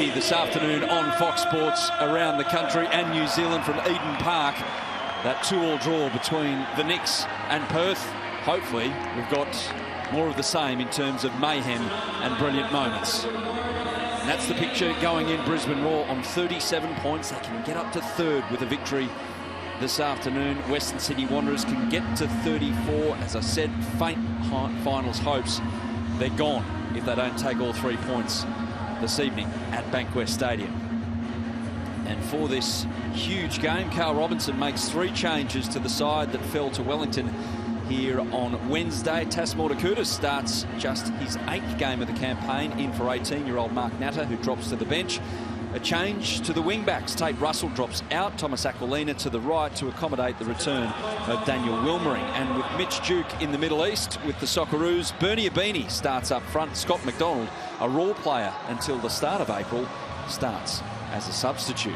hockey this afternoon on Fox Sports around the country and New Zealand from Eden Park. That 2-2 draw between the Knicks and Perth. Hopefully we've got more of the same in terms of mayhem and brilliant moments. And that's the picture going in. Brisbane Roar on 37 points. They can get up to third with a victory this afternoon. Western Sydney Wanderers can get to 34. As I said, faint finals hopes. They're gone if they don't take all 3 points this evening at Bankwest Stadium. And for this huge game, Carl Robinson makes 3 changes to the side that fell to Wellington here on Wednesday. Tasmore Takutis starts just his 8th game of the campaign, in for 18-year-old Mark Natter, who drops to the bench. A change to the wing-backs. Tate Russell drops out. Thomas Aquilina to the right to accommodate the return of Daniel Wilmering. And with Mitch Duke in the Middle East with the Socceroos, Bernie Abini starts up front. Scott McDonald, a role player until the start of April, starts as a substitute.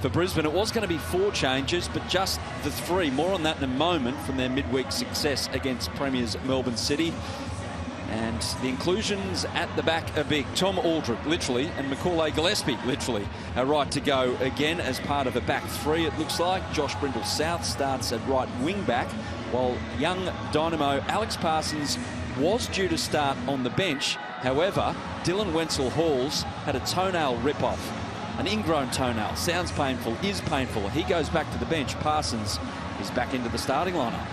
For Brisbane, it was going to be 4 changes, but just the 3. More on that in a moment from their midweek success against Premiers Melbourne City. And the inclusions at the back are big. Tom Aldred, literally, and Macaulay Gillespie, literally, are right to go again as part of a back 3, it looks like. Josh Brindle-South starts at right wing back, while young dynamo Alex Parsons was due to start on the bench. However, Dylan Wenzel-Halls had a toenail rip-off. An ingrown toenail. Sounds painful, is painful. He goes back to the bench. Parsons is back into the starting lineup.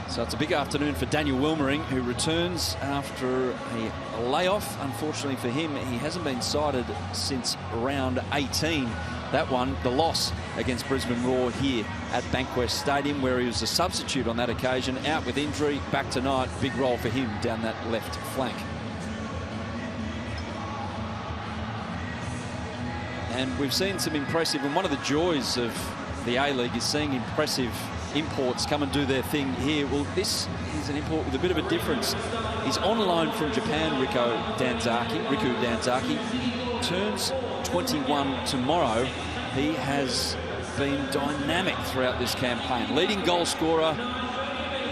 So it's a big afternoon for Daniel Wilmering, who returns after a layoff. Unfortunately for him, he hasn't been sighted since round 18. That one, the loss against Brisbane Roar here at Bankwest Stadium, where he was a substitute on that occasion, out with injury, back tonight. Big role for him down that left flank. And we've seen some impressive, and one of the joys of the A-League is seeing impressive imports come and do their thing here. Well, this is an import with a bit of a difference. He's on loan from Japan, Riku Danzaki. Turns 21 tomorrow. He has been dynamic throughout this campaign. Leading goal scorer,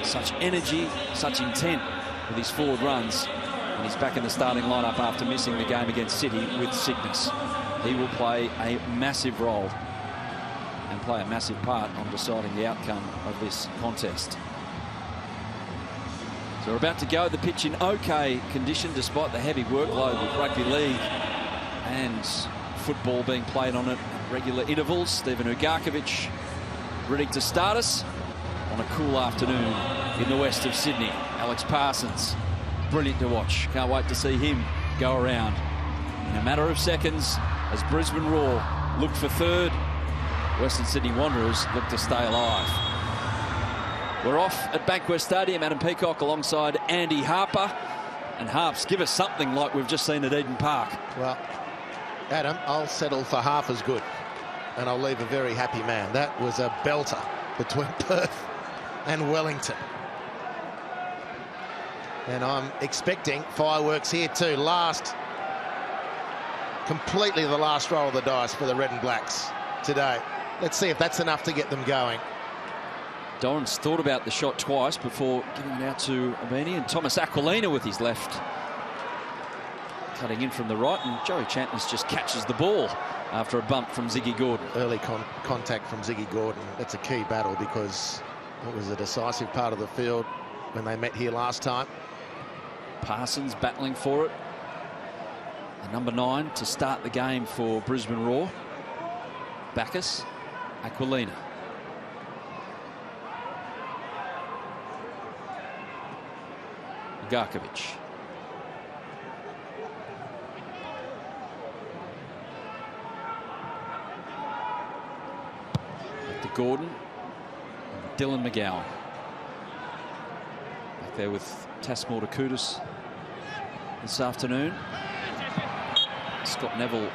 such energy, such intent with his forward runs. And he's back in the starting lineup after missing the game against City with sickness. He will play a massive role and play a massive part on deciding the outcome of this contest. So we're about to go. The pitch in okay condition despite the heavy workload with rugby league and football being played on it at regular intervals. Stephen Ugarkovic ready to start us on a cool afternoon in the west of Sydney. Alex Parsons, brilliant to watch. Can't wait to see him go around. In a matter of seconds, as Brisbane Roar look for third, Western Sydney Wanderers look to stay alive. We're off at Bankwest Stadium. Adam Peacock alongside Andy Harper. And Harps, give us something like we've just seen at Eden Park. Well, Adam, I'll settle for half as good, and I'll leave a very happy man. That was a belter between Perth and Wellington. And I'm expecting fireworks here too. Completely the last roll of the dice for the Red and Blacks today. Let's see if that's enough to get them going. Dorrance thought about the shot twice before giving it out to Abini, and Thomas Aquilina with his left cutting in from the right, and Joey Chantness just catches the ball after a bump from Ziggy Gordon. Early contact from Ziggy Gordon. That's a key battle because it was a decisive part of the field when they met here last time. Parsons battling for it. The number 9 to start the game for Brisbane Roar. Bacchus, Aquilina. Ugarkovic. To Gordon. Dylan McGowan. Back there with Tasmore Takutis this afternoon. Scott Neville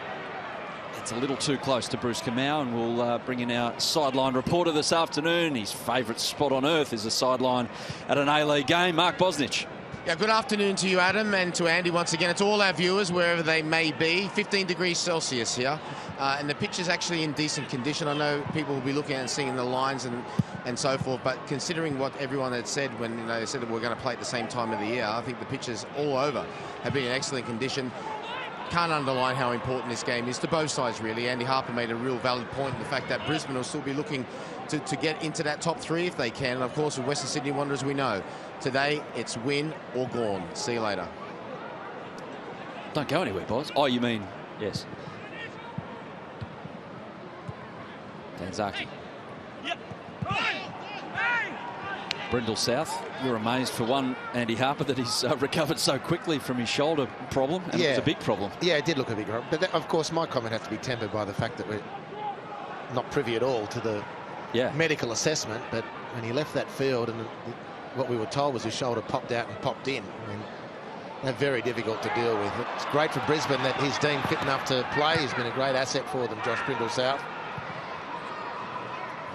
gets a little too close to Bruce Kamau, and we'll bring in our sideline reporter this afternoon. His favourite spot on earth is a sideline at an A-League game. Mark Bosnich. Yeah, good afternoon to you, Adam, and to Andy once again. It's all our viewers, wherever they may be. 15 degrees Celsius here, and the pitch is actually in decent condition. I know people will be looking at and seeing the lines and so forth, but considering what everyone had said when they said that we're going to play at the same time of the year, I think the pitches all over have been in excellent condition. Can't underline how important this game is to both sides, really. Andy Harper made a real valid point in the fact that Brisbane will still be looking to get into that top three if they can. And of course, with Western Sydney Wanderers, we know today it's win or gone. See you later. Don't go anywhere, boys. Oh, you mean, yes. Danzaki. Brindle South, you're amazed for one, Andy Harper, that he's recovered so quickly from his shoulder problem, and it was a big problem. Yeah, it did look a big problem. But of course, my comment has to be tempered by the fact that we're not privy at all to the medical assessment. But when he left that field, and what we were told was his shoulder popped out and popped in. I mean, they're very difficult to deal with. It's great for Brisbane that he's deemed fit enough to play. He's been a great asset for them, Josh Brindle South.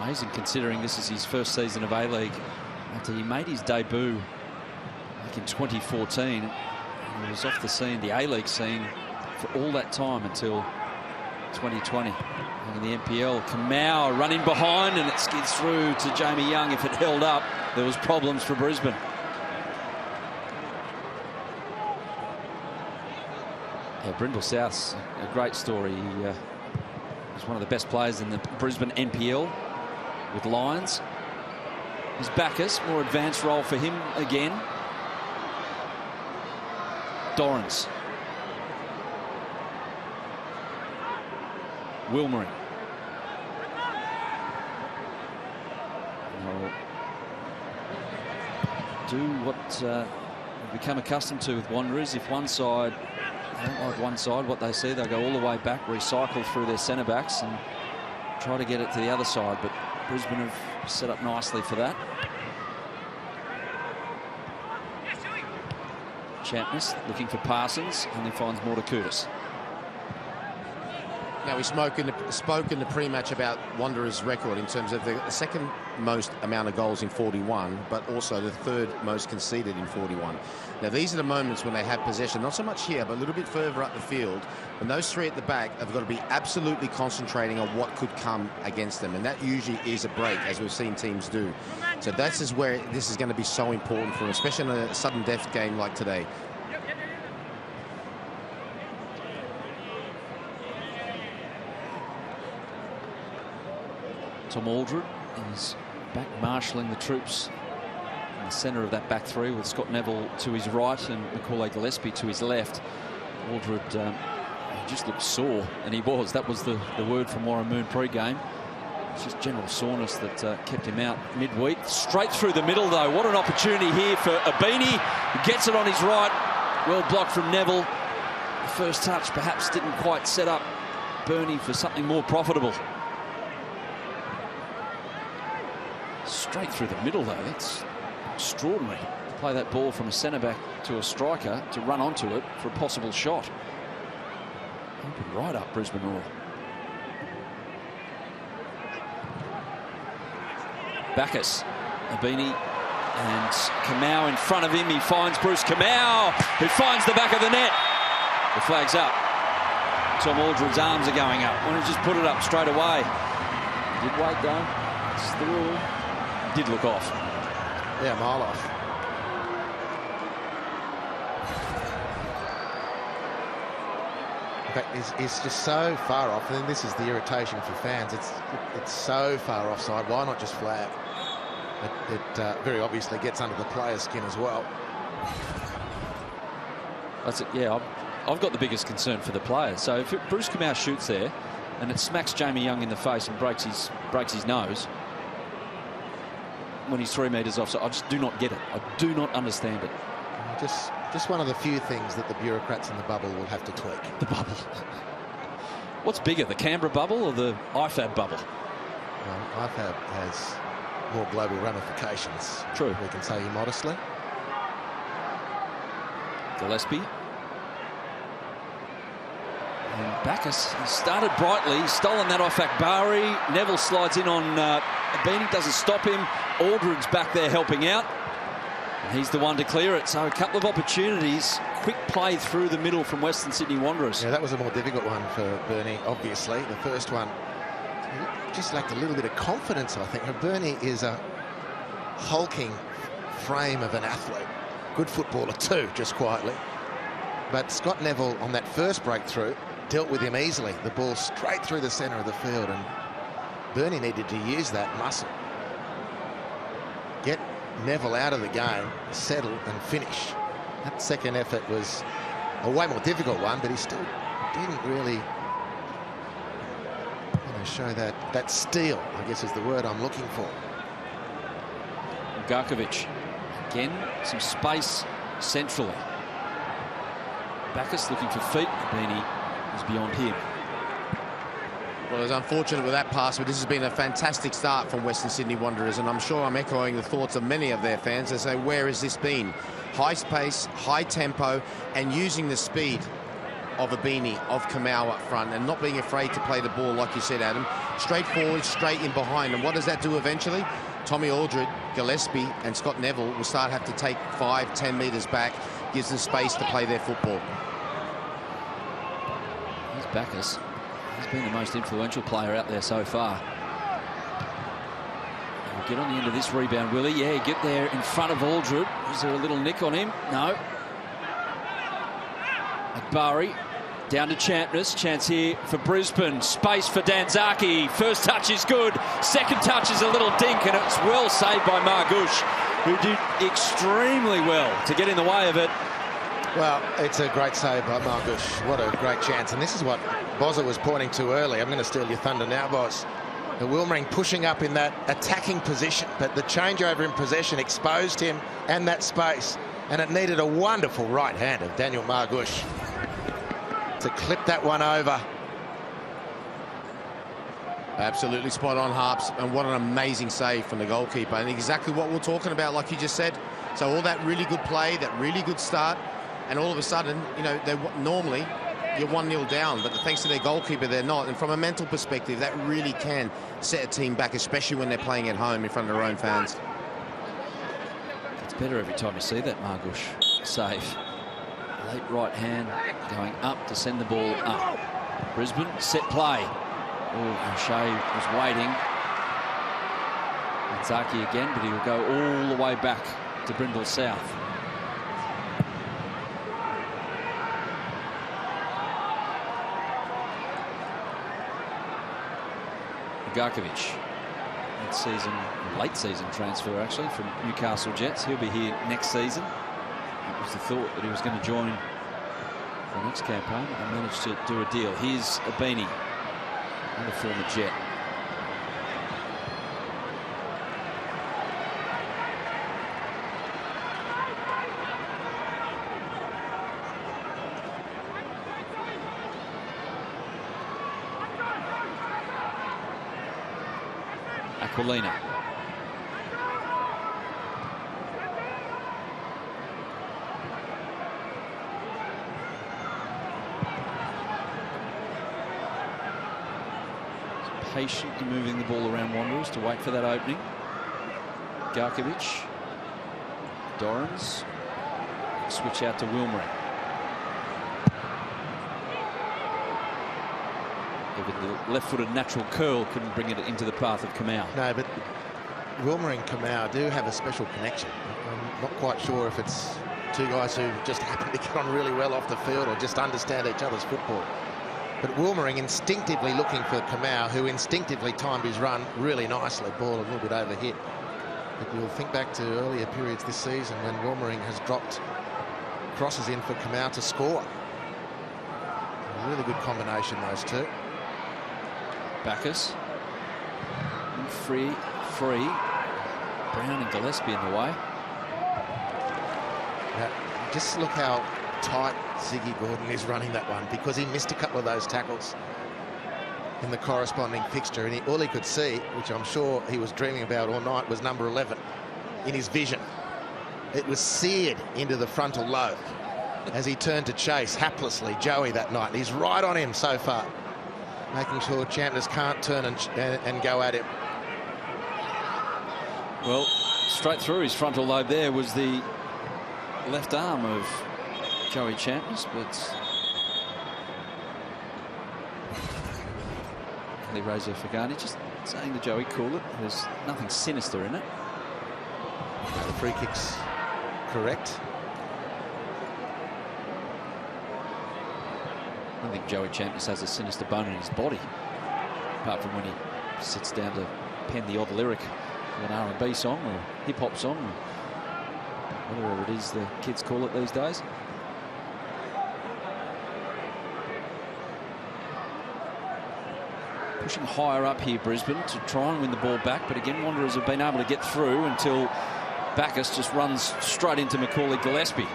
Amazing considering this is his first season of A-League. After he made his debut back in 2014, he was off the scene, the A-League scene, for all that time until 2020. And in the NPL, Kamau running behind, and it skids through to Jamie Young. If it held up, there was problems for Brisbane. Yeah, Brindle South's a great story. He was one of the best players in the Brisbane NPL with Lions. His Bacchus, more advanced role for him again. Dorrans. Wilmering. Do what we've become accustomed to with Wanderers. If one side, they don't like one side, what they see, they'll go all the way back, recycle through their centre backs and try to get it to the other side. But Brisbane have set up nicely for that. Champness looking for Parsons, and then finds Mortakutis. Now, we spoke in the pre-match about Wanderers' record in terms of the second most amount of goals in 41, but also the third most conceded in 41. Now, these are the moments when they have possession, not so much here, but a little bit further up the field. And those three at the back have got to be absolutely concentrating on what could come against them. And that usually is a break, as we've seen teams do. So that's where this is going to be so important for them, especially in a sudden death game like today. Tom Aldred is back marshalling the troops in the centre of that back three, with Scott Neville to his right and Macaulay Gillespie to his left. Aldred he just looked sore, and he was. That was the word from Warren Moon pre-game. It's just general soreness that kept him out midweek. Straight through the middle, though. What an opportunity here for Abini. He gets it on his right. Well blocked from Neville. The first touch perhaps didn't quite set up Bernie for something more profitable. Straight through the middle, though. That's extraordinary. To play that ball from a centre-back to a striker to run onto it for a possible shot. Open right up Brisbane Roar. Bacchus, Abini, and Kamau in front of him. He finds Bruce Kamau, who finds the back of the net. The flag's up. Tom Aldred's arms are going up. Why don't you just put it up straight away? Did wait, though. It's the rule. Did look off. Yeah, a mile off. In fact, it's just so far off, and this is the irritation for fans. It's so far offside. Why not just flag? It very obviously gets under the player's skin as well. That's it. Yeah, I've got the biggest concern for the players. So if Bruce Kamau shoots there, and it smacks Jamie Young in the face and breaks his nose when he's 3 metres offside, I just do not get it. I do not understand it. Just one of the few things that the bureaucrats in the bubble will have to tweak. The bubble. What's bigger, the Canberra bubble or the IFAB bubble? IFAB has more global ramifications. True. We can say modestly. Gillespie. And Bacchus, he started brightly. He's stolen that off Akbari. Neville slides in on Abini, doesn't stop him. Aldred's back there helping out. He's the one to clear it. So a couple of opportunities. Quick play through the middle from Western Sydney Wanderers. Yeah, that was a more difficult one for Bernie, obviously. The first one just lacked a little bit of confidence, I think. Bernie is a hulking frame of an athlete. Good footballer too, just quietly. But Scott Neville on that first breakthrough dealt with him easily. The ball straight through the centre of the field, and Bernie needed to use that muscle. Get Neville out of the game, settle and finish. That second effort was a way more difficult one, but he still didn't really show that steel, I guess is the word I'm looking for. Garkovic, again, some space centrally. Bacchus looking for feet. Beanie is beyond him. Well, it was unfortunate with that pass, but this has been a fantastic start from Western Sydney Wanderers, and I'm sure I'm echoing the thoughts of many of their fans. They say, where has this been? High pace, high tempo, and using the speed of a Beanie, of Kamau up front, and not being afraid to play the ball, like you said, Adam. Straight forward, straight in behind. And what does that do eventually? Tommy Aldred, Gillespie, and Scott Neville will start have to take 5-10 metres back, gives them space to play their football. Here's Bacchus. He's been the most influential player out there so far. We'll get on the end of this rebound, Willie. Yeah, get there in front of Aldred. Is there a little nick on him? No. Akbari down to Champness. Chance here for Brisbane. Space for Danzaki. First touch is good. Second touch is a little dink, and it's well saved by Margush, who did extremely well to get in the way of it. Well, it's a great save by Margush. What a great chance. And this is what Bozza was pointing to early. I'm going to steal your thunder now, Boz. The Wilmering pushing up in that attacking position, but the changeover in possession exposed him and that space. And it needed a wonderful right hand of Daniel Margush to clip that one over. Absolutely spot on, Harps, and what an amazing save from the goalkeeper, and exactly what we're talking about, like you just said. So all that really good play, that really good start, and all of a sudden, you know, normally you're 1-0 down, but thanks to their goalkeeper, they're not. And from a mental perspective, that really can set a team back, especially when they're playing at home in front of their own fans. It's better every time you see that Margush save. Late right hand going up to send the ball up. Brisbane, set play. Oh, O'Shea was waiting. Zaki again, but he will go all the way back to Brindle South. Garkovic, mid-season, late season transfer actually from Newcastle Jets. He'll be here next season. It was the thought that he was going to join the next campaign and managed to do a deal. Here's a Beanie, and a former Jet. Aquilina. Patiently moving the ball around Wanderers to wait for that opening. Garkovic. Dorrans. Switch out to Wilmering. The left-footed natural curl couldn't bring it into the path of Kamau. No, but Wilmer and Kamau do have a special connection. I'm not quite sure if it's two guys who just happen to get on really well off the field or just understand each other's football. But Wilmering instinctively looking for Kamau, who instinctively timed his run really nicely. Ball a little bit overhit. But you'll think back to earlier periods this season when Wilmering has dropped crosses in for Kamau to score. A really good combination, those two. Bacchus. Free. Brown and Gillespie in the way. Now, just look how tight Ziggy Gordon is running that one, because he missed a couple of those tackles in the corresponding fixture, and all he could see, which I'm sure he was dreaming about all night, was number 11 in his vision. It was seared into the frontal lobe as he turned to chase haplessly Joey that night. He's right on him so far, making sure Champness can't turn and go at him. Well, straight through his frontal lobe there was the left arm of Joey Champness, but Reza Fagani just saying to Joey, cool it. There's nothing sinister in it. The free kick's correct. I don't think Joey Champness has a sinister bone in his body, apart from when he sits down to pen the odd lyric of an R&B song or hip-hop song, or whatever it is the kids call it these days. Pushing higher up here, Brisbane, to try and win the ball back, but again, Wanderers have been able to get through until Bacchus just runs straight into Macaulay Gillespie.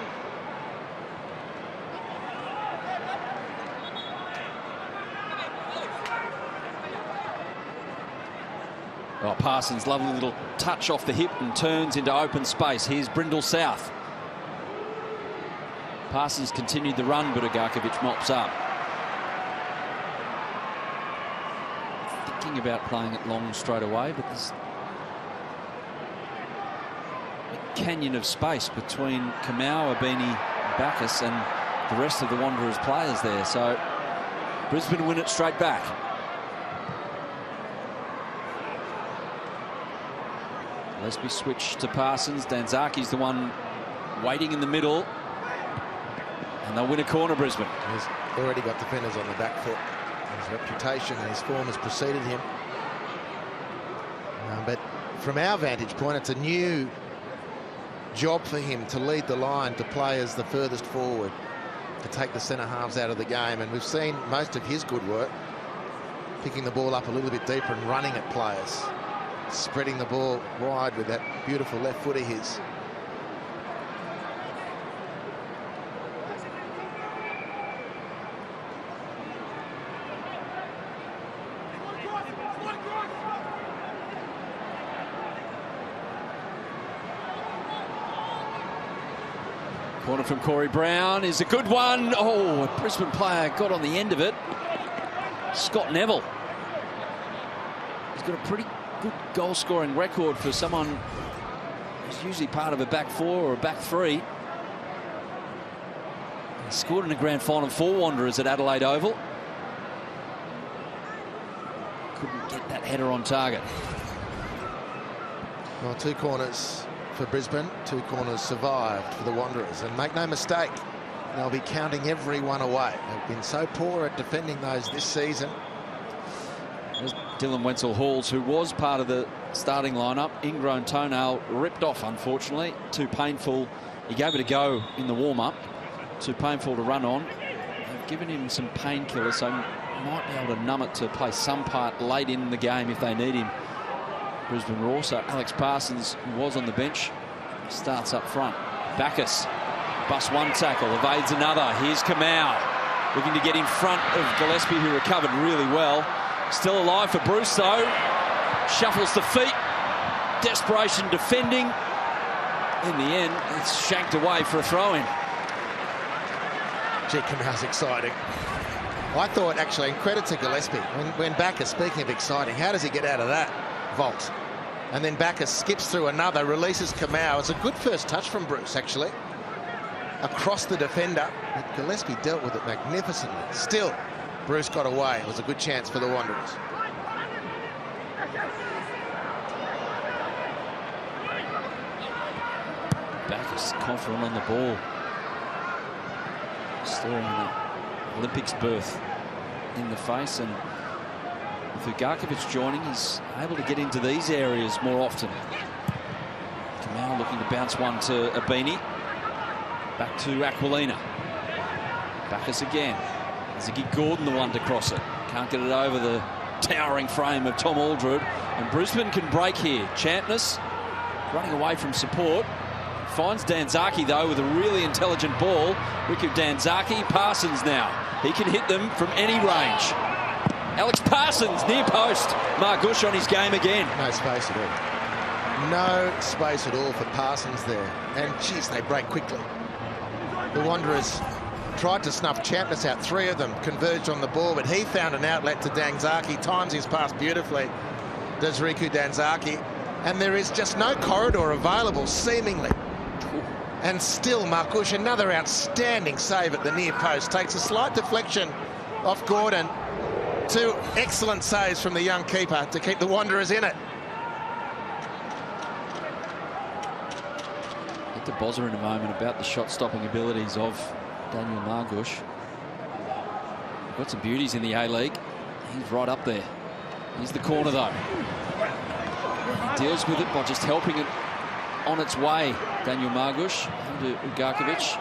Oh, Parsons, lovely little touch off the hip and turns into open space. Here's Brindle South. Parsons continued the run, but Agarkovic mops up. Thinking about playing it long straight away, but there's a canyon of space between Kamau, Abini, Bacchus and the rest of the Wanderers players there. So Brisbane win it straight back. Gillespie switch to Parsons. Danzaki's the one waiting in the middle. And they'll win a corner, Brisbane. He's already got defenders on the back foot. His reputation and his form has preceded him. But from our vantage point, it's a new job for him to lead the line, to play as the furthest forward, to take the centre halves out of the game. And we've seen most of his good work picking the ball up a little bit deeper and running at players, spreading the ball wide with that beautiful left foot of his. Corner from Corey Brown is a good one. Oh, a Brisbane player got on the end of it. Scott Neville. He's got a pretty good goal-scoring record for someone who's usually part of a back four or a back three. He scored in a grand final for Wanderers at Adelaide Oval. Couldn't get that header on target. Well, 2 corners for Brisbane, 2 corners survived for the Wanderers. And make no mistake, they'll be counting every one away. They've been so poor at defending those this season. There's Dylan Wenzel-Halls, who was part of the starting lineup. Ingrown toenail ripped off, unfortunately. Too painful. He gave it a go in the warm-up. Too painful to run on. They've given him some painkillers, so might be able to numb it to play some part late in the game if they need him. Brisbane Roar. So Alex Parsons, who was on the bench, starts up front. Bacchus busts one tackle, evades another. Here's Kamau looking to get in front of Gillespie, who recovered really well. Still alive for Bruce, though. Shuffles the feet. Desperation defending. In the end, it's shanked away for a throw-in. Gee, Kamau's exciting. I thought, actually, and credit to Gillespie, when Bacchus, speaking of exciting, how does he get out of that vault? And then Bacchus skips through another, releases Kamau. It's a good first touch from Bruce, actually. Across the defender. But Gillespie dealt with it magnificently. Still, Bruce got away. It was a good chance for the Wanderers. Bacchus confident on the ball. Staring the Olympics berth in the face, and with Ugarkovic joining, he's able to get into these areas more often. Kamau looking to bounce one to Abini. Back to Aquilina. Bacchus again. Ziggy Gordon the one to cross it. Can't get it over the towering frame of Tom Aldred. And Brisbane can break here. Champness running away from support. Finds Danzaki, though, with a really intelligent ball. Wick of Danzaki. Parsons now. He can hit them from any range. Alex Parsons, near post. Margush on his game again. No space at all. No space at all for Parsons there. And, geez, they break quickly. The Wanderers tried to snuff Champness out. 3 of them converged on the ball, but he found an outlet to Danzaki. Times his pass beautifully, does Riku Danzaki. And there is just no corridor available, seemingly. And still Margush, another outstanding save at the near post. Takes a slight deflection off Gordon. 2 excellent saves from the young keeper to keep the Wanderers in it. Get to Bozza in a moment about the shot-stopping abilities of Daniel Margush. We've got some beauties in the A-League. He's right up there. Here's the corner, though. He deals with it by just helping it on its way. Daniel Margush into Ugarkovic.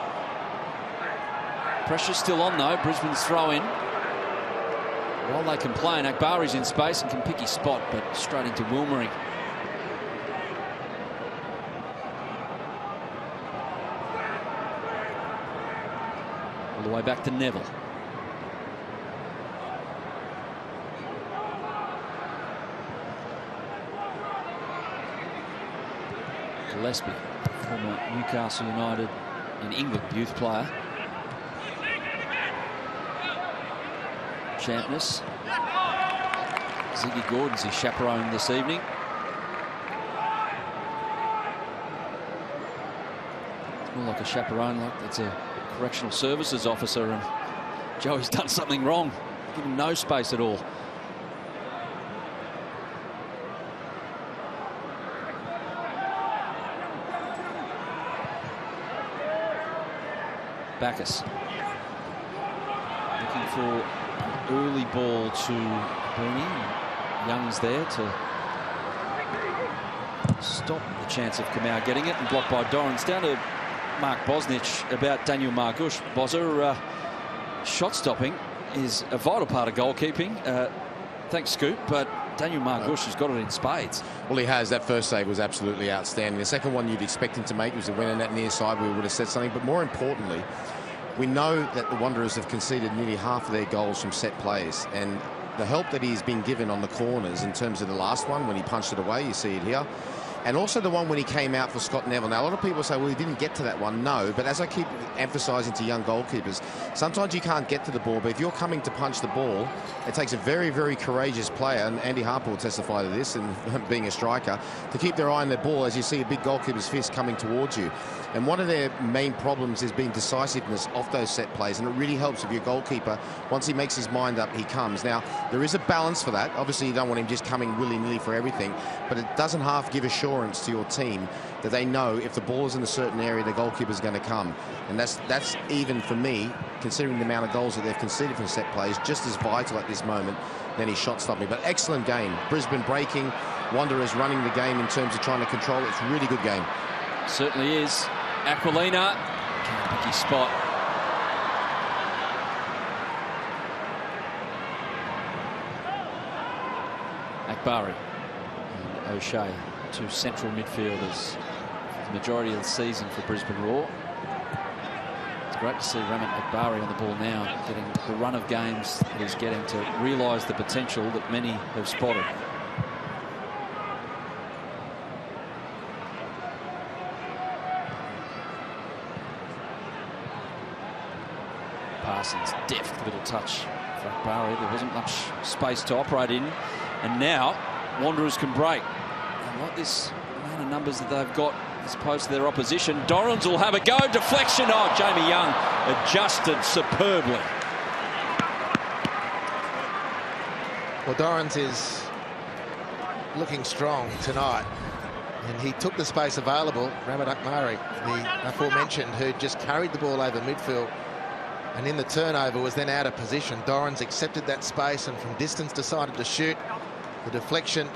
Pressure's still on, though. Brisbane's throw in. While they complain, Akbari's in space and can pick his spot, but straight into Wilmering. All the way back to Neville. Gillespie, former Newcastle United in England youth player. Champness. Ziggy Gordon's his chaperone this evening. It's more like a chaperone, like it's a correctional services officer, and Joey's done something wrong. Give him no space at all. Bacchus looking for an early ball to Booney. Young's there to stop the chance of Kamau getting it, and blocked by Dorrans. Down to Mark Bosnich about Daniel Margush. Bozza, shot stopping is a vital part of goalkeeping. Thanks, Scoop, but Daniel Margush has got it in spades. Well, he has. That first save was absolutely outstanding. The second one you'd expect him to make was a win in that near side. We would have said something, but more importantly, we know that the Wanderers have conceded nearly half of their goals from set plays, and the help that he's been given on the corners in terms of the last one when he punched it away, you see it here, and also the one when he came out for Scott Neville. Now, a lot of people say, well, he didn't get to that one. No, but as I keep emphasising to young goalkeepers, sometimes you can't get to the ball, but if you're coming to punch the ball, it takes a very, very courageous player, and Andy Harper will testify to this, and being a striker, to keep their eye on their ball as you see a big goalkeeper's fist coming towards you. And one of their main problems has been decisiveness off those set plays, and it really helps if your goalkeeper, once he makes his mind up, he comes. Now, there is a balance for that. Obviously, you don't want him just coming willy-nilly for everything, but it doesn't half give assurance to your team that they know if the ball is in a certain area, the goalkeeper's going to come. And that's even for me, considering the amount of goals that they've conceded from set plays, just as vital at this moment than his shot stopping. But excellent game. Brisbane breaking, Wanderers running the game in terms of trying to control it. It's a really good game. Certainly is. Aquilina can't pick his spot. Akbari and O'Shea, 2 central midfielders for the majority of the season for Brisbane Roar. It's great to see Ramat Akbari on the ball now, getting the run of games that he's getting to realise the potential that many have spotted. Parsons, deft little touch for Akbari. There wasn't much space to operate in, and now Wanderers can break. And like this amount of numbers that they've got as opposed to their opposition. Dorrans will have a go. Deflection. Oh, Jamie Young adjusted superbly. Well, Dorrans is looking strong tonight, and he took the space available. Ramat Akbari, the aforementioned, who just carried the ball over midfield, and in the turnover was then out of position. Dorrans accepted that space and from distance decided to shoot. The deflection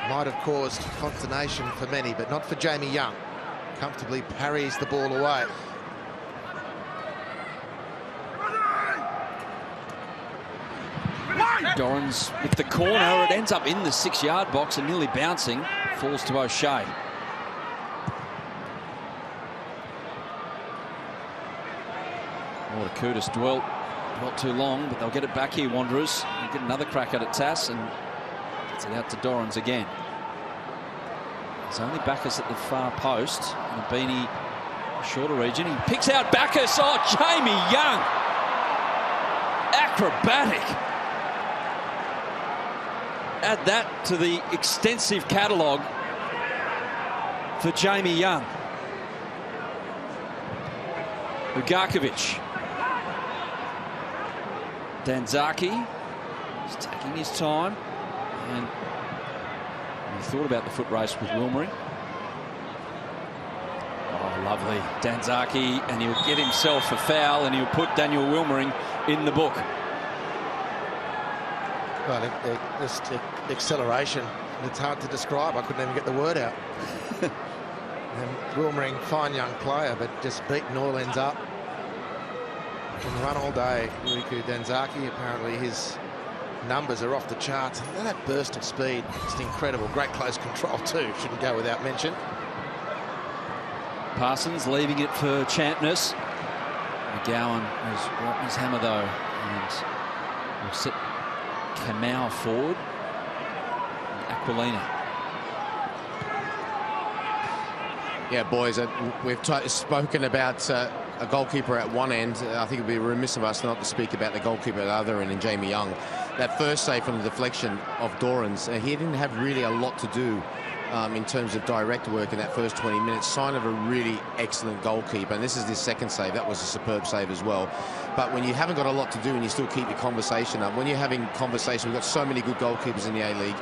might have caused consternation for many, but not for Jamie Young. Comfortably parries the ball away. Dorrans with the corner. It ends up in the 6-yard box and nearly bouncing. Falls to O'Shea. Kudus dwelt not too long, but they'll get it back here, Wanderers. They'll get another crack at it, Tass, and gets it out to Dorrans again. There's only Bacchus at the far post, and a Beanie shorter region. He picks out Bacchus. Oh, Jamie Young. Acrobatic. Add that to the extensive catalogue for Jamie Young. Ugarkovic. Danzaki is taking his time, and he thought about the foot race with Wilmering. Oh, lovely. Danzaki, and he'll get himself a foul, and he'll put Daniel Wilmering in the book. Well, just acceleration. It's hard to describe. I couldn't even get the word out. And Wilmering, fine young player, but just beat New Orleans up. Can run all day. Riku Danzaki, apparently his numbers are off the charts. And that burst of speed, just incredible. Great close control too, shouldn't go without mention. Parsons leaving it for Champness. McGowan has got his hammer though, and will set Kamau forward. Aquilina. Yeah, boys, we've spoken about a goalkeeper at one end. I think it would be remiss of us not to speak about the goalkeeper at the other end, in Jamie Young. That first save from the deflection of Dorans, he didn't have really a lot to do in terms of direct work in that first 20 minutes. Sign of a really excellent goalkeeper, and this is his second save. That was a superb save as well. But when you haven't got a lot to do and you still keep your conversation up, when you're having conversation, we've got so many good goalkeepers in the A-League,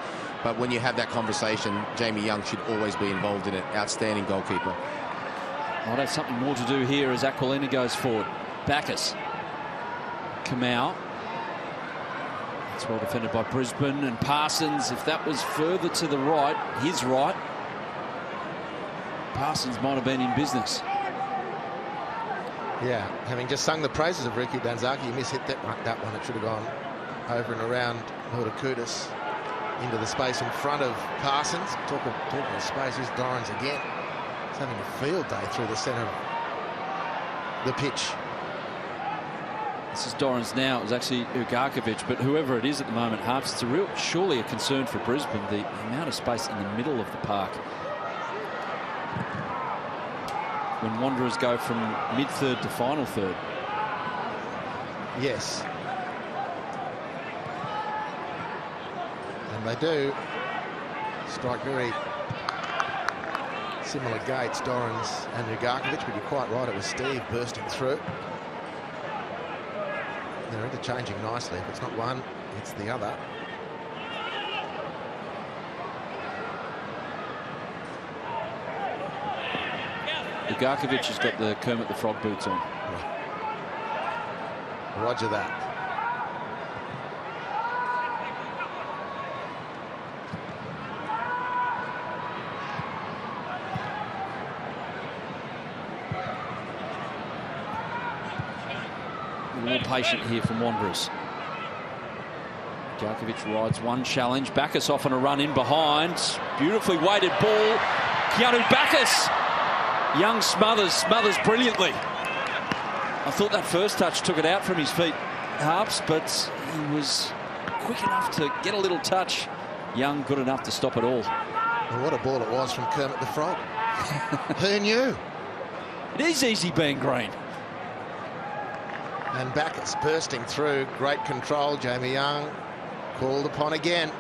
but when you have that conversation, Jamie Young should always be involved in it. Outstanding goalkeeper. Might have something more to do here as Aquilina goes forward. Bacchus. Kamau. It's well defended by Brisbane, and Parsons, if that was further to the right, his right, Parsons might have been in business. Yeah, having just sung the praises of Riku Danzaki, you mishit that one. It should have gone over and around Kudus into the space in front of Parsons. Talking of space, here's Dorans again. He's having a field day through the centre of the pitch. This is Dorans now. It was actually Ugarkovic, but whoever it is at the moment, Harps, it's surely a concern for Brisbane, the amount of space in the middle of the park. When Wanderers go from mid-third to final third. Yes. And they do strike very similar gates, Dorans and Ugarkovic, but you're quite right, it was Steve bursting through. They're interchanging nicely. If it's not one, it's the other. Ugarkovic has got the Kermit the Frog boots on. Roger that. More patient here from Wanderers. Ugarkovic rides one challenge. Bacchus off on a run in behind. Beautifully weighted ball. Keanu Bacchus. Young smothers brilliantly. I thought that first touch took it out from his feet, Harps, but he was quick enough to get a little touch. Young good enough to stop it all. Well, what a ball it was from Kermit the Frog. Who knew? It is easy being green. And Bacchus bursting through. Great control. Jamie Young called upon again.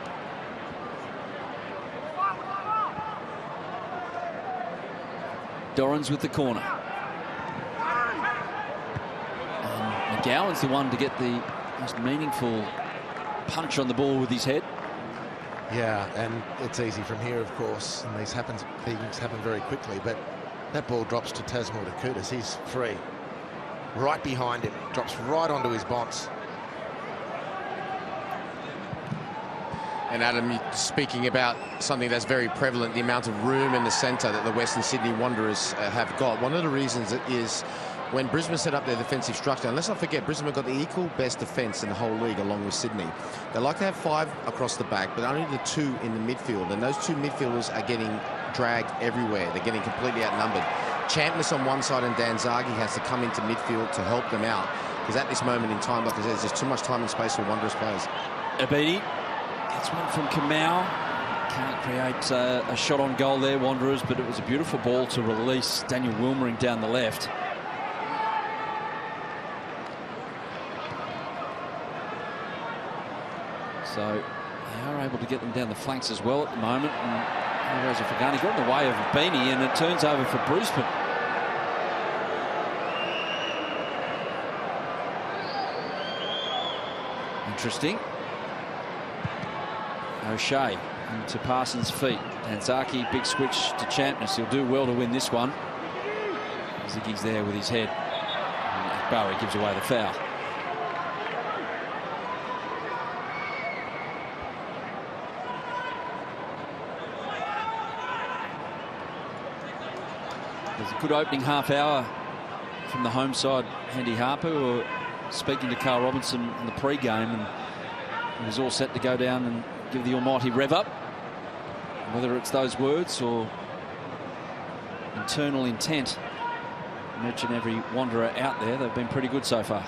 Dorans with the corner. And McGowan's the one to get the most meaningful punch on the ball with his head. Yeah, and it's easy from here, of course, and things happen very quickly, but that ball drops to Tasmore Kudus. He's free. Right behind him, drops right onto his bonce. And Adam, speaking about something that's very prevalent, the amount of room in the centre that the Western Sydney Wanderers have got. One of the reasons is when Brisbane set up their defensive structure, and let's not forget, Brisbane have got the equal best defence in the whole league along with Sydney. They like to have 5 across the back, but only the 2 in the midfield. And those 2 midfielders are getting dragged everywhere. They're getting completely outnumbered. Champness on one side and Danzaki has to come into midfield to help them out. Because at this moment in time, like I said, there's just too much time and space for Wanderers players. Abedi gets one from Kamau. Can't create a shot on goal there, Wanderers, but it was a beautiful ball to release Daniel Wilmering down the left. So they are able to get them down the flanks as well at the moment. And Rosa Fagani got in the way of Beanie, and it turns over for Brisbane. Interesting. O'Shea into Parsons' feet. Danzaki, big switch to Champness. He'll do well to win this one. Ziggy's there with his head. And Bowie gives away the foul. There's a good opening half hour from the home side. Andy Harper, who were speaking to Carl Robinson in the pre-game, and he was all set to go down and give the almighty rev up. Whether it's those words or internal intent, each and every Wanderer out there, they've been pretty good so far.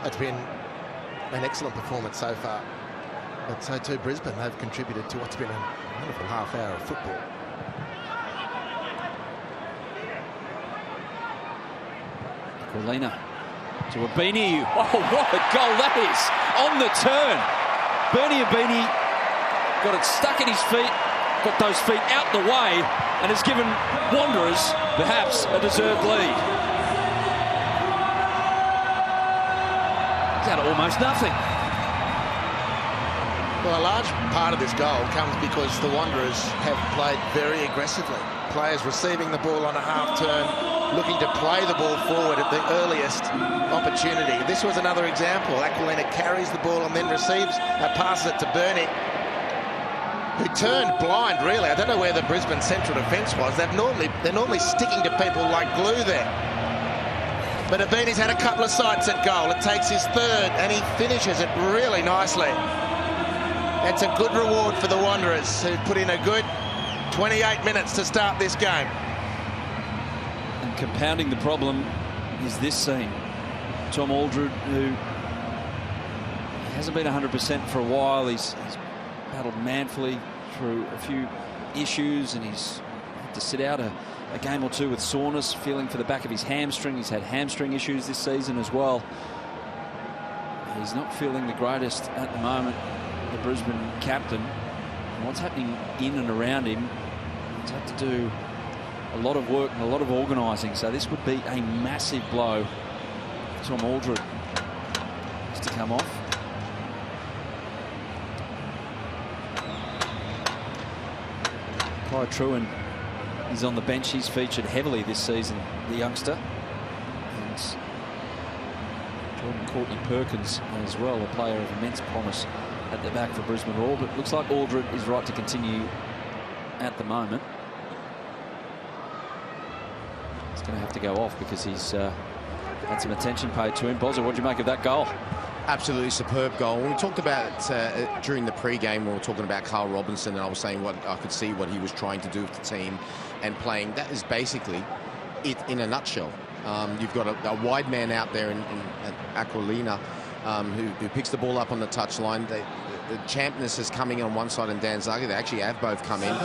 It's been an excellent performance so far. But so too Brisbane have contributed to what's been a wonderful half hour of football. Aquilina to Abini. Oh, what a goal that is! On the turn. Bernie Abini got it stuck in his feet, got those feet out the way, and has given Wanderers perhaps a deserved lead. He's out of almost nothing. Well, a large part of this goal comes because the Wanderers have played very aggressively. Players receiving the ball on a half turn, looking to play the ball forward at the earliest opportunity. This was another example. Aquilina carries the ball and then passes it to Bernie, who turned blind, really. I don't know where the Brisbane central defence was. They're normally sticking to people like glue there. But Abini's had a couple of sights at goal. It takes his third, and he finishes it really nicely. That's a good reward for the Wanderers, who put in a good 28 minutes to start this game. And compounding the problem is this scene. Tom Aldred, who hasn't been 100% for a while. He's battled manfully through a few issues, and he's had to sit out a game or two with soreness, feeling for the back of his hamstring. He's had hamstring issues this season as well. He's not feeling the greatest at the moment, the Brisbane captain. And what's happening in and around him, he's had to do a lot of work and a lot of organising. So this would be a massive blow. Tom Aldred has to come off. Kai Trewin is on the bench. He's featured heavily this season, the youngster. And Jordan Courtney Perkins as well, a player of immense promise at the back for Brisbane Roar. But it looks like Aldred is right to continue at the moment. He's going to have to go off because he's had some attention paid to him. Bozza, what do you make of that goal? Absolutely superb goal. When we talked about it during the pre-game, we were talking about Carl Robinson, and I was saying what I could see what he was trying to do with the team and playing. That is basically it in a nutshell. You've got a wide man out there in Aquilina, who picks the ball up on the touchline. The Champness is coming in on one side and Danzaki. They actually have both come in.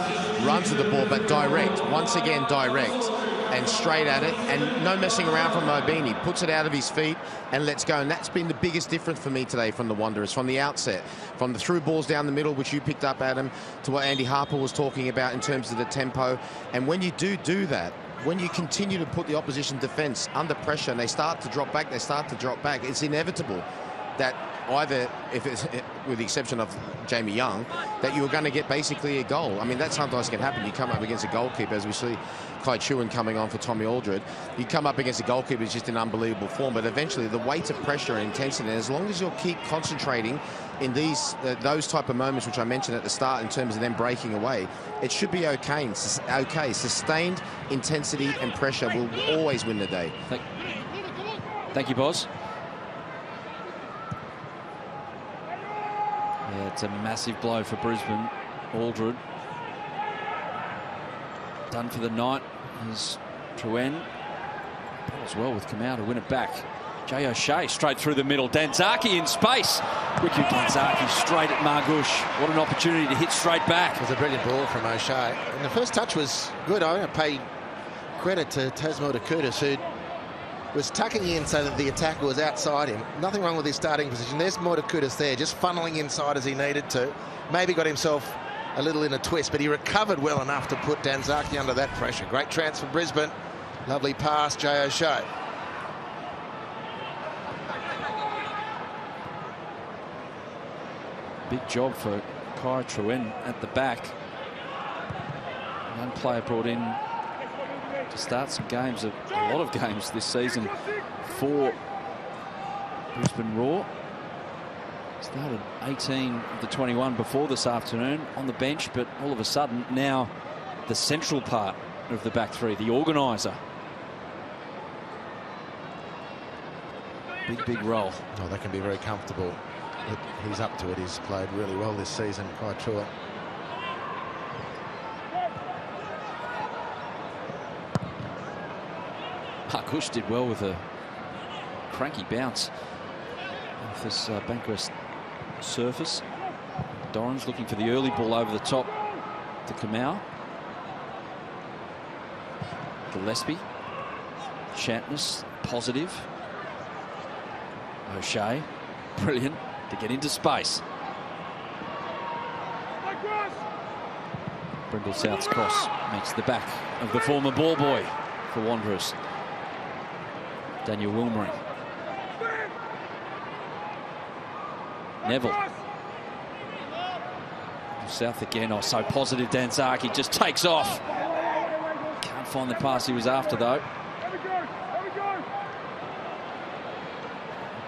Runs with the ball, but direct. Once again, direct. And straight at it, and no messing around from Obini. Puts it out of his feet and lets go. And that's been the biggest difference for me today from the Wanderers, from the outset. From the through balls down the middle, which you picked up, Adam, to what Andy Harper was talking about in terms of the tempo. And when you do that, when you continue to put the opposition defence under pressure and they start to drop back, it's inevitable that either, if it's with the exception of Jamie Young, that you're going to get basically a goal. I mean, that sometimes can happen. You come up against a goalkeeper, as we see Kai Trewin coming on for Tommy Aldred. You come up against a goalkeeper who's just in unbelievable form, but eventually the weight of pressure and intensity, and as long as you'll keep concentrating in those type of moments which I mentioned at the start in terms of them breaking away, it should be okay. Sustained intensity and pressure will always win the day. Thank you, Boz. Yeah, it's a massive blow for Brisbane. Aldred done for the night is Trewin as well with Kamau to win it back. Jay O'Shea straight through the middle. Danzaki in space. Ricky Danzaki straight at Margush. What an opportunity to hit straight back. It was a brilliant ball from O'Shea. And the first touch was good. I want to pay credit to Tasmo Dakoudis, who was tucking in so that the attacker was outside him. Nothing wrong with his starting position. There's Dakoudis there, just funneling inside as he needed to. Maybe got himself a little in a twist, but he recovered well enough to put Danzaki under that pressure. Great chance for Brisbane. Lovely pass, Jay O'Shea. Big job for Kai Truen at the back. Young player brought in to start some games, a lot of games this season for Brisbane Roar. Started 18 of the 21 before this afternoon on the bench, but all of a sudden now the central part of the back three, the organiser. Big role. Oh, they can be very comfortable. He's up to it. He's played really well this season, Kai Truen. Margush did well with a cranky bounce off this Bankwest surface. Doran's looking for the early ball over the top to Kamau. Gillespie. Shatness, positive. O'Shea, brilliant to get into space. Brindle South's cross meets the back of the former ball boy for Wanderers, Daniel Wilmering. Neville. South again. Oh, so positive. Danzaki just takes off. Can't find the pass he was after, though.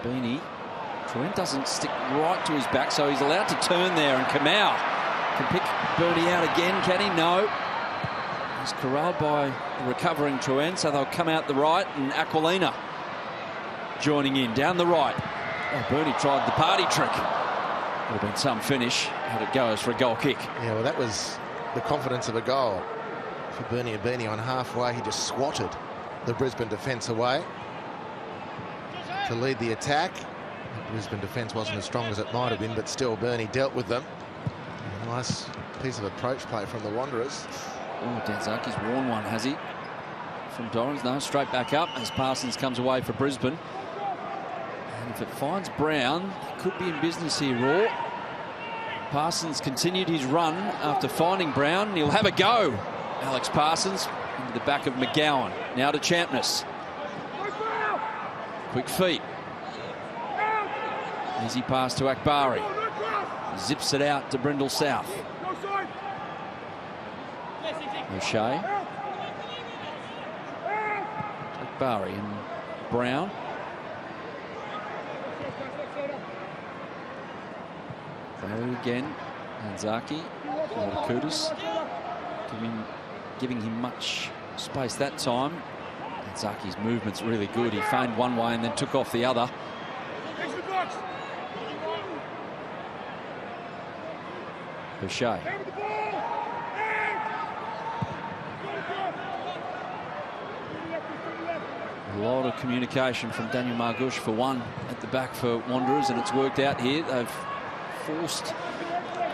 Beanie. Trent doesn't stick right to his back, so he's allowed to turn there, and Kamau can pick Bernie out again. Can he? No. He's corralled by the recovering Truen, so they'll come out the right, and Aquilina joining in down the right. Oh, Bernie tried the party trick. Would have been some finish, but it goes for a goal kick. Yeah, well, that was the confidence of a goal for Bernie Beanie on halfway. He just swatted the Brisbane defence away to lead the attack. The Brisbane defence wasn't as strong as it might have been, but still Bernie dealt with them. A nice piece of approach play from the Wanderers. Oh, Danzaki's worn one, has he? From Dorrans, no, straight back up as Parsons comes away for Brisbane. And if it finds Brown, it could be in business here, Raw. Parsons continued his run after finding Brown. He'll have a go. Alex Parsons into the back of McGowan. Now to Champness. Quick feet. Easy pass to Akbari. Zips it out to Brindle South. O'Shea. Akbari and Brown. There again. Anzaki. Kudus. Giving him much space that time. Anzaki's movement's really good. He feigned one way and then took off the other. O'Shea. A lot of communication from Daniel Margush for one at the back for Wanderers, and it's worked out here. They've forced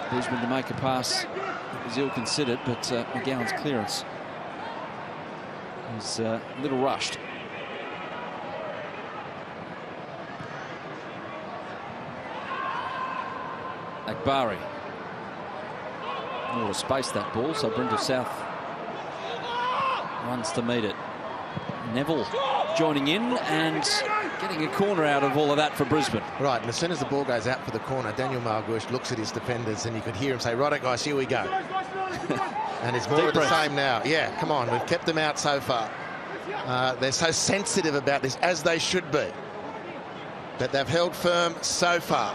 Brisbane to make a pass that was ill-considered, but McGowan's clearance was a little rushed. Akbari. More space that ball, so Brindle South runs to meet it. Neville joining in and getting a corner out of all of that for Brisbane. Right, and as soon as the ball goes out for the corner, Daniel Margush looks at his defenders and you could hear him say, "Righto, guys, here we go." And it's more of the same now. Yeah, come on, we've kept them out so far. They're so sensitive about this, as they should be. But they've held firm so far.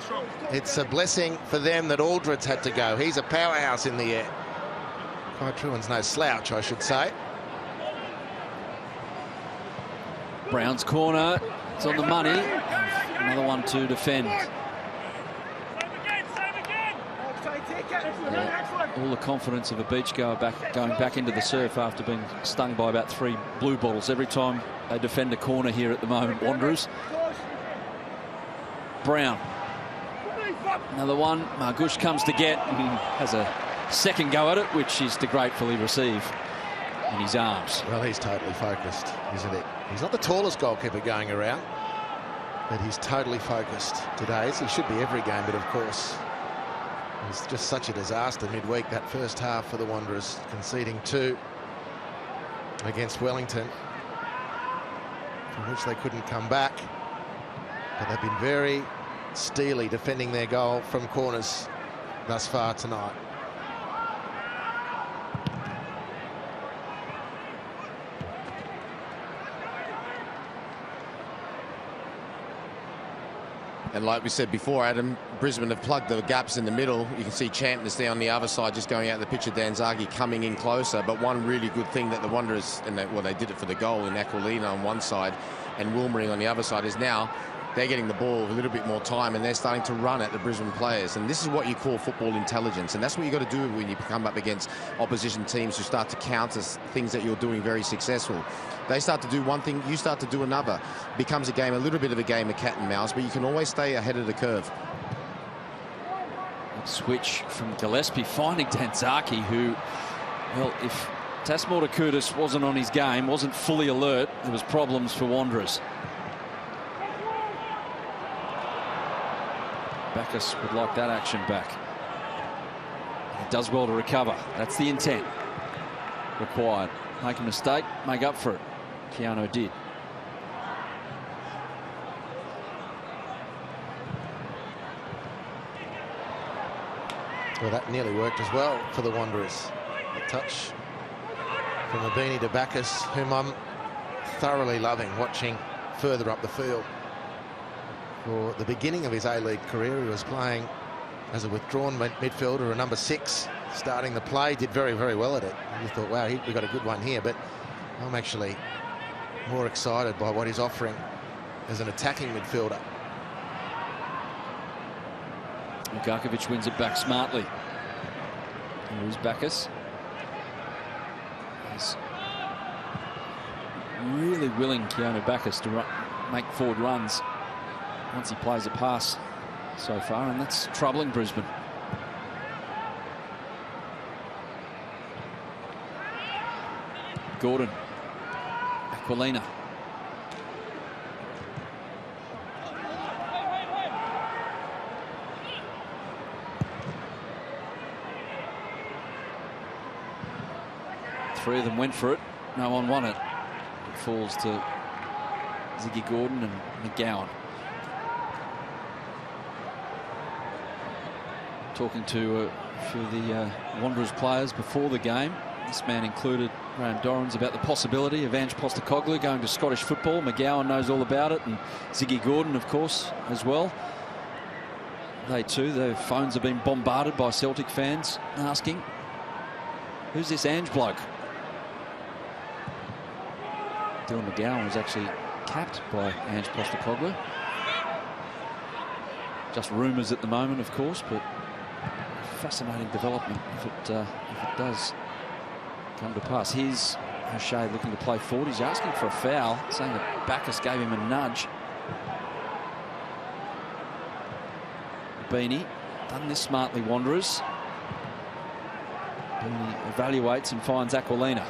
It's a blessing for them that Aldred's had to go. He's a powerhouse in the air. Kai Truen's no slouch, I should say. Brown's corner, it's on the money. Another one to defend. All the confidence of a beachgoer going back into the surf after being stung by about 3 blue bottles every time they defend a corner here at the moment, Wanderers. Brown. Another one. Margush comes to get, and he has a second go at it, which is to gratefully receive in his arms. Well, he's totally focused, isn't it? He's not the tallest goalkeeper going around, but he's totally focused today, as he should be every game. But of course, it's just such a disaster midweek, that first half for the Wanderers, conceding 2 against Wellington, from which they couldn't come back. But they've been very steely defending their goal from corners thus far tonight. And like we said before, Adam, Brisbane have plugged the gaps in the middle. You can see Champness there on the other side, just going out the pitch of Danzaki, coming in closer. But one really good thing that the Wanderers, and they did it for the goal in Aquilina on one side and Wilmering on the other side, is now they're getting the ball with a little bit more time and they're starting to run at the Brisbane players. And this is what you call football intelligence. And that's what you got to do when you come up against opposition teams who start to counter things that you're doing very successful. They start to do one thing, you start to do another. Becomes a game, a little bit of a game of cat and mouse, but you can always stay ahead of the curve. Switch from Gillespie, finding Danzaki, who, well, if Tasmota Curtis wasn't on his game, wasn't fully alert, there was problems for Wanderers. Bacchus would like that action back. He does well to recover. That's the intent required. Make a mistake, make up for it. Keano did. Well, that nearly worked as well for the Wanderers. A touch from Abini to Bacchus, whom I'm thoroughly loving watching further up the field. For the beginning of his A-League career, he was playing as a withdrawn midfielder, a number 6, starting the play, did very, very well at it. You thought, wow, we got a good one here, but I'm actually more excited by what he's offering as an attacking midfielder. Ugarkovic wins it back smartly. Here is Bacchus. He's really willing, Keano Bacchus, to make forward runs once he plays a pass so far, and that's troubling Brisbane. Gordon, Aquilina. Three of them went for it. No one won it. It falls to Ziggy Gordon and McGowan. Talking to a few of the Wanderers players before the game. This man included Graham Dorrans about the possibility of Ange Postecoglou going to Scottish football. McGowan knows all about it, and Ziggy Gordon, of course, as well. They too, their phones have been bombarded by Celtic fans asking, who's this Ange bloke? Dylan McGowan was actually capped by Ange Postecoglou. Just rumours at the moment, of course, but fascinating development if it does come to pass. Here's O'Shea looking to play forward. He's asking for a foul, saying that Bacchus gave him a nudge. Beanie done this smartly, Wanderers. Beanie evaluates and finds Aquilina.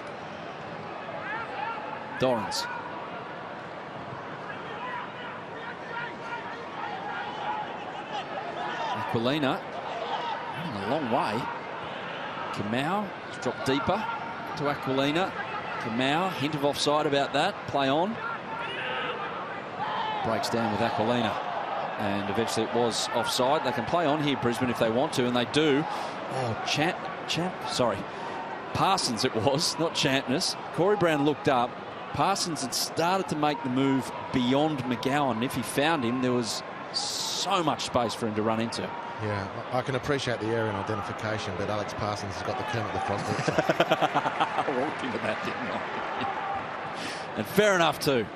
Dorrans. Aquilina running a long way. Kamau has dropped deeper to Aquilina. Kamau, hint of offside about that. Play on. Breaks down with Aquilina. And eventually it was offside. They can play on here, Brisbane, if they want to, and they do. Oh, Parsons it was, not Champness. Corey Brown looked up. Parsons had started to make the move beyond McGowan. If he found him, there was so much space for him to run into. Yeah, I can appreciate the area and identification, but Alex Parsons has got the Kermit the Frog boots. I walked into that, didn't I? And fair enough too.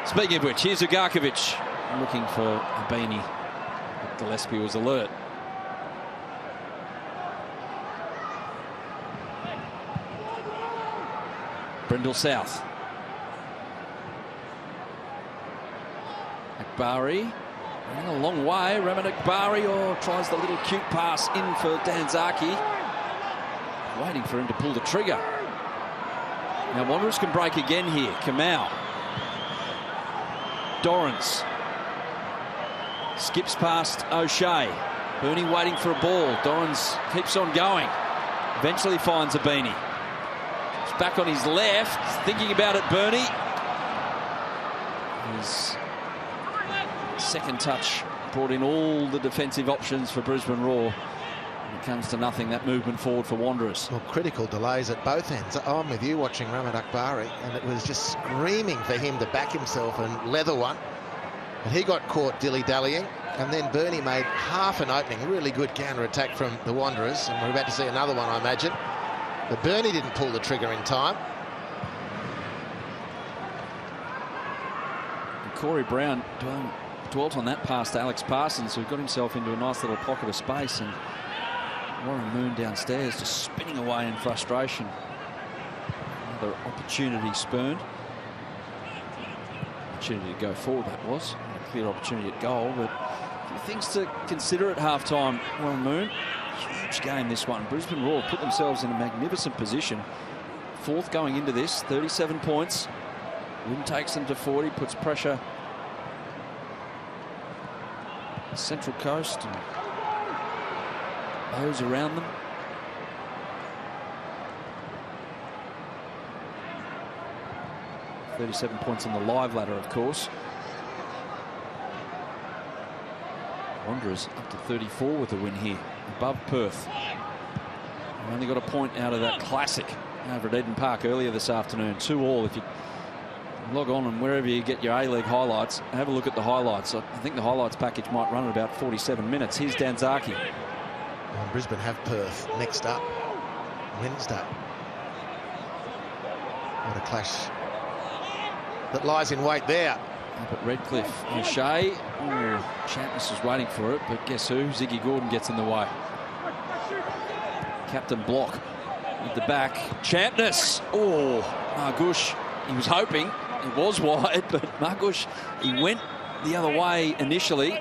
Speaking of which, here's Ugarkovic looking for Abini. Gillespie was alert. Brindle South. Akbari a long way. Raman Akbari tries the little cute pass in for Danzaki. Waiting for him to pull the trigger. Now Wanderers can break again here. Kamau. Dorrans. Skips past O'Shea. Bernie waiting for a ball. Dorrans keeps on going. Eventually finds Abini. He's back on his left. Thinking about it, Bernie. His second touch brought in all the defensive options for Brisbane Roar. It comes to nothing, that movement forward for Wanderers. Well, critical delays at both ends. I'm with you watching Ramad Akbari, and it was just screaming for him to back himself and leather one. But he got caught dilly-dallying, and then Bernie made half an opening. Really good counter-attack from the Wanderers, and we're about to see another one, I imagine. But Bernie didn't pull the trigger in time. And Corey Brown dwelt on that pass to Alex Parsons, who got himself into a nice little pocket of space, and Warren Moon downstairs just spinning away in frustration. Another opportunity spurned. Opportunity to go forward, that was. A clear opportunity at goal, but a few things to consider at half-time. Warren Moon, huge game this one. Brisbane Roar put themselves in a magnificent position. Fourth going into this, 37 points. Win takes them to 40, puts pressure on the Central Coast and those around them. .37 points on the live ladder, of course. Wanderers up to 34 with a win here, above Perth. They only got a point out of that classic over at Eden Park earlier this afternoon. 2-2. If you log on and wherever you get your A-League highlights, have a look at the highlights. I think the highlights package might run at about 47 minutes. Here's Danzaki. Well, Brisbane have Perth next up Wednesday. What a clash that lies in wait there. Up at Redcliffe, O'Shea. Champness was waiting for it, but guess who? Ziggy Gordon gets in the way. Captain Block with the back. Champness. Oh, Margush. He was hoping it was wide, but Margush, he went the other way initially.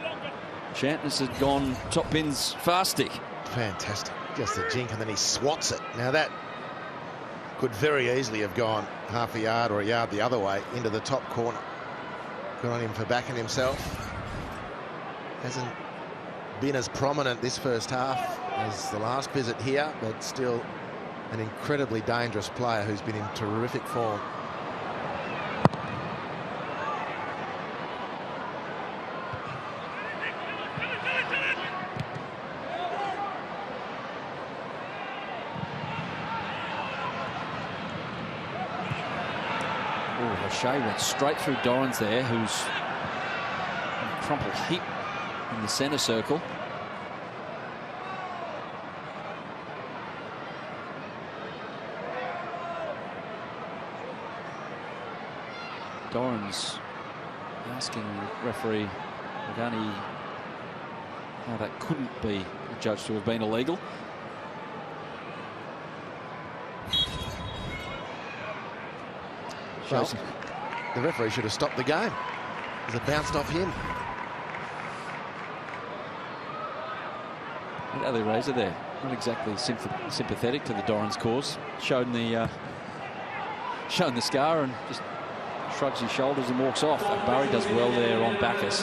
Champness had gone top bins fast stick. Fantastic. Just a jink, and then he swats it. Now that could very easily have gone half a yard or a yard the other way into the top corner. Good on him for backing himself. Hasn't been as prominent this first half as the last visit here, but still an incredibly dangerous player who's been in terrific form. O'Shea went straight through Dorrans there, who's in a crumpled heap in the centre circle. Dorrans asking referee Magani how that couldn't be judged to have been illegal. Well, the referee should have stopped the game as it bounced off him. And Ali Razor there, not exactly sympathetic to the Dorrans cause. Showing the scar and just shrugs his shoulders and walks off. Barry does well there on Bacchus.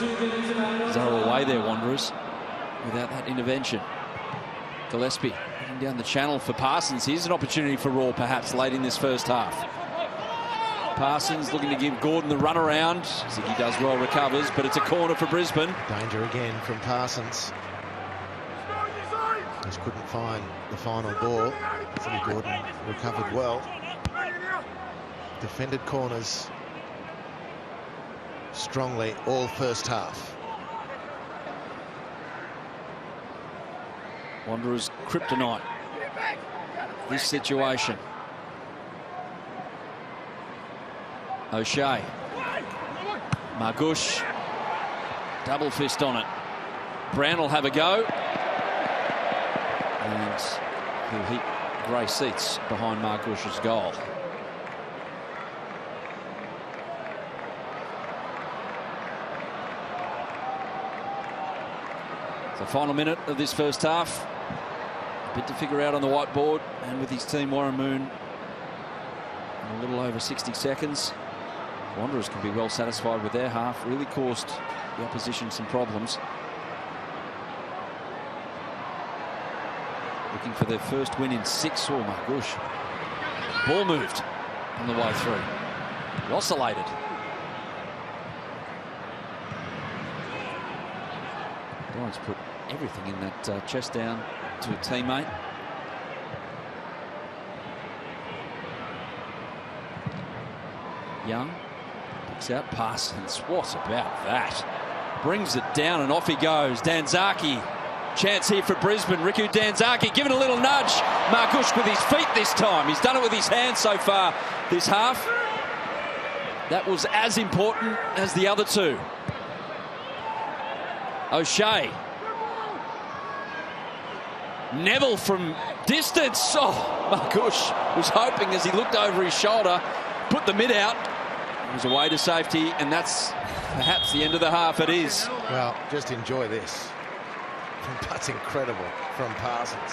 Zara away there, Wanderers, without that intervention. Gillespie heading down the channel for Parsons. Here's an opportunity for Raw perhaps late in this first half. Parsons looking to give Gordon the run around. Ziggy does well, recovers, but it's a corner for Brisbane. Danger again from Parsons. Just couldn't find the final ball. Ziggy Gordon recovered well. Defended corners strongly all first half. Wanderers kryptonite. This situation. O'Shea. Margush. Double fist on it. Brown will have a go. And he'll heap grey seats behind Margush's goal. The final minute of this first half. A bit to figure out on the whiteboard, and with his team Warren Moon in a little over 60 seconds. Wanderers can be well satisfied with their half. Really caused the opposition some problems. Looking for their first win in 6. Oh my gosh. Ball moved on the way through. Oscillated. Bryant's put everything in that chest down to a teammate. Young picks out Parsons. What about that? Brings it down and off he goes. Danzaki. Chance here for Brisbane. Riku Danzaki giving a little nudge. Margush with his feet this time. He's done it with his hands so far this half. That was as important as the other two. O'Shea. Neville from distance. Oh, Margush was hoping as he looked over his shoulder, put the mid out. It was away to safety, and that's perhaps the end of the half. It is. Well, just enjoy this. That's incredible from Parsons.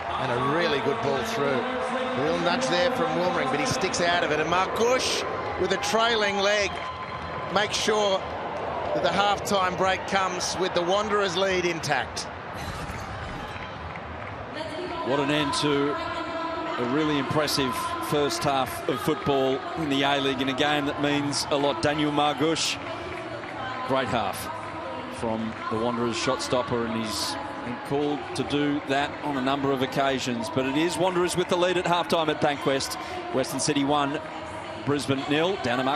And a really good ball through. A little nudge there from Wilmering, but he sticks out of it. And Margush, with a trailing leg, makes sure that the half-time break comes with the Wanderers' lead intact. What an end to a really impressive first half of football in the A-League in a game that means a lot. Daniel Margush, great half from the Wanderers shot stopper, and he's been called to do that on a number of occasions. But it is Wanderers with the lead at halftime at Bankwest. Western City 1, Brisbane 0. Down to Mark.